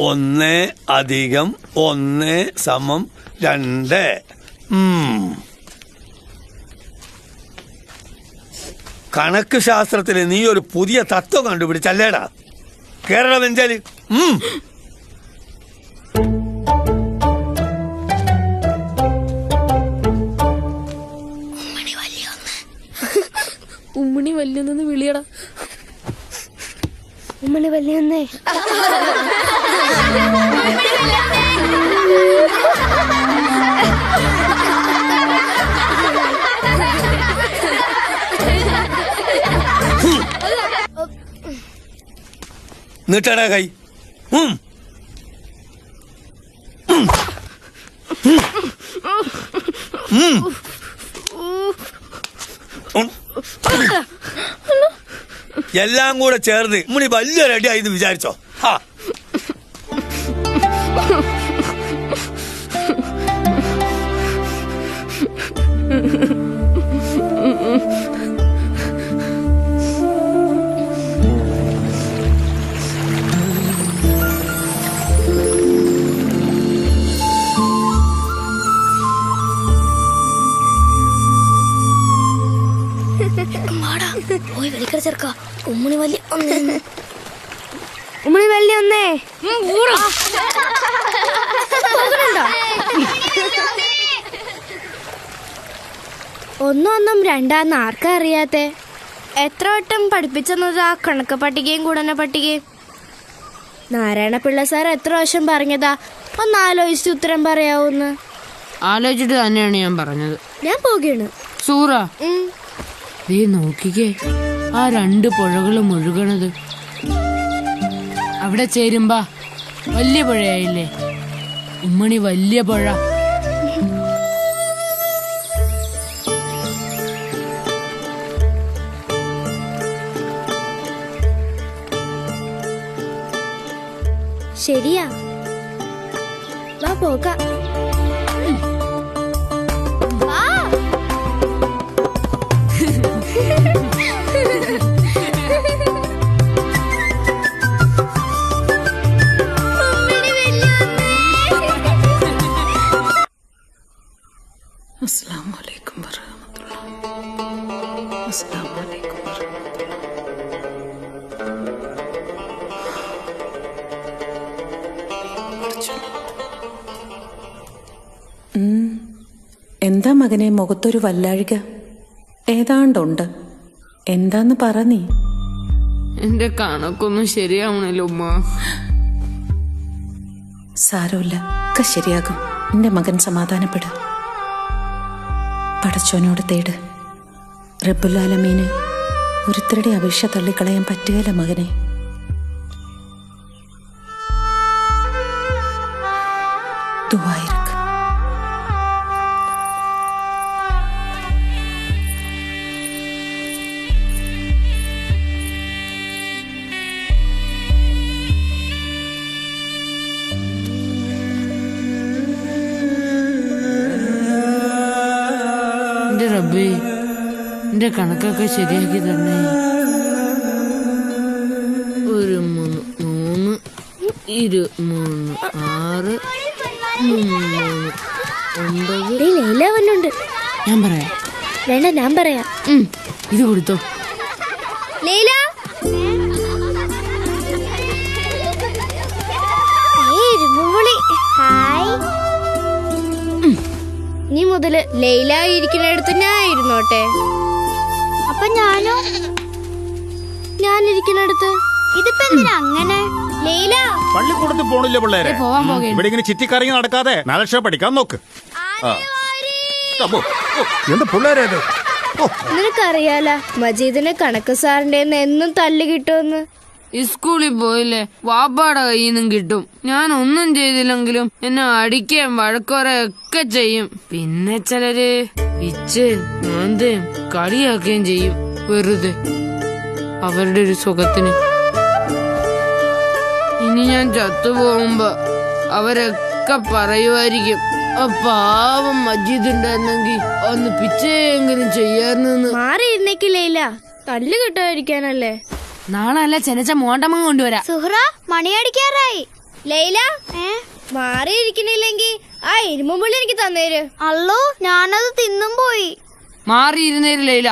1 + 1 = 2. കണക്ക് ശാസ്ത്രത്തിൽ നീ ഒരു പുതിയ തത്വം കണ്ടുപിടിച്ചല്ലേടാ കേരള വെഞ്ചാല്. ഉമ്മണി വല്യൊന്നു വിളിയടാ. ഉമ്മണി വല്യൊന്നേ. നീട്ടടാ കൈ. എല്ലാം കൂടെ ചേർന്ന് മുനി വലിയൊരു അടി ആയി വിചാരിച്ചോ? പോയി വലിക്കട ചെറുക്ക. ഉമ്മണി വലിയ ഒന്നേ. ഉമ്മണി വലിയ ഒന്നേ. ഒന്നും രണ്ടാന്ന് ആർക്കാ അറിയാത്തെ? എത്ര വട്ടം പഠിപ്പിച്ചെന്നതാ കണക്ക് പട്ടികയും ഗുണന പട്ടികയും? നാരായണ പിള്ള സാർ എത്ര വർഷം പറഞ്ഞതാ ഒന്ന് ആലോചിച്ച് ഉത്തരം പറയാവൂന്ന്? ആലോചിച്ചിട്ട് തന്നെയാണ് ഞാൻ പറഞ്ഞത്. ഞാൻ പോകയാണ്. സൂറ ദേ നോക്കിക്കേ, ആ 2 പുഴകളും ഒഴുകണത്. അവിടെ ചേരുമ്പോ വലിയ പുഴയായില്ലേ? ഉമ്മണി വലിയ പുഴ. ശരിയാ, വാ പോകാം. അസ്സലാമു അലൈക്കും വറഹ്മത്തുള്ളാഹി. അസ്സലാമു അലൈക്കും എന്താ മകനെ മുഖത്തൊരു വല്ലാഴിക? ഏതാണ്ടുണ്ട്. എന്താന്ന് പറ നീ. എന്റെ കണക്കൊന്നും ശരിയാവണല്ലോ ഉമ്മ. സാരമില്ല, ഒക്കെ ശരിയാകും. എന്റെ മകൻ സമാധാനപ്പെട്. പടച്ചോനോട് തേട്. റബ്ബുൽ ആലമീന് ഒരുത്തരുടെ അപേക്ഷ തള്ളിക്കളയാൻ പറ്റുകയില്ല മകനെ. ദുആയിരക്ക്. എന്റെ റബ്ബേ, എന്റെ കണക്കൊക്കെ ശരിയാക്കി തന്നെ. 1 3 3 2 3 6 3 9. ലൈല വന്നുണ്ട്. ഞാൻ പറയാം. വേണ്ട, ഞാൻ പറയാം. ഇത് കൊടുത്തോ. ലൈല, ഹായ്. നീ മുതല് ലൈല ഇരിക്കുന്നിടത്ത് ഞാൻ ഇരുന്നോട്ടെ. അപ്പൊ ഞാനോ? ഞാനിരിക്കുന്നിടത്ത്. ഇതിപ്പോ എന്തിനാ അങ്ങനെ? ലൈല, പള്ളിക്കൂടത്തിൽ പോണില്ല പിള്ളേരെ. ഇവിടെ ഇങ്ങനെ ചുറ്റിക്കറങ്ങി നടക്കാതെ നാലക്ഷര പഠിക്കാൻ നോക്ക്. എന്താ പിള്ളേരെ? നിനക്കറിയാല മജീദിന് കണക്ക് സാറിന്റെ എന്നും തല്ല് കിട്ടുമെന്ന്. സ്കൂളിൽ പോയില്ലേ, വാപ്പാടെ കയ്യിൽ നിന്നും കിട്ടും. ഞാൻ ഒന്നും ചെയ്തില്ലെങ്കിലും എന്നെ അടിക്കുകയും വഴക്കുറയൊക്കെ ചെയ്യും. പിന്നെ ചിലര് പിച്ചയും മാന്തയും കളിയാക്കുകയും ചെയ്യും വെറുതെ അവരുടെ ഒരു സുഖത്തിന്. ഇനി ഞാൻ ചത്തുപോകുമ്പോ അവരൊക്കെ പറയുമായിരിക്കും, ആ പാവം മജീദ് ഉണ്ടായിരുന്നെങ്കിൽ ഒന്ന് പിച്ചയെങ്കിലും ചെയ്യാറുന്ന്. മാറിയിരുന്നേക്കില്ല, തല്ല് കിട്ടാതിരിക്കാനല്ലേ. നാളെ അല്ല ചെനച്ച മോണ്ടമ്മ കൊണ്ടുവരാ. സുഹ്റ, മണിയടിക്കാറായി. ലൈല മാറിയിരിക്കണില്ലെങ്കിൽ ആ ഇരുമ്പുള്ളി എനിക്ക് തന്നേര്. അല്ലോ ഞാനത് തിന്നും പോയി. മാറിയിരുന്നേര് ലൈല.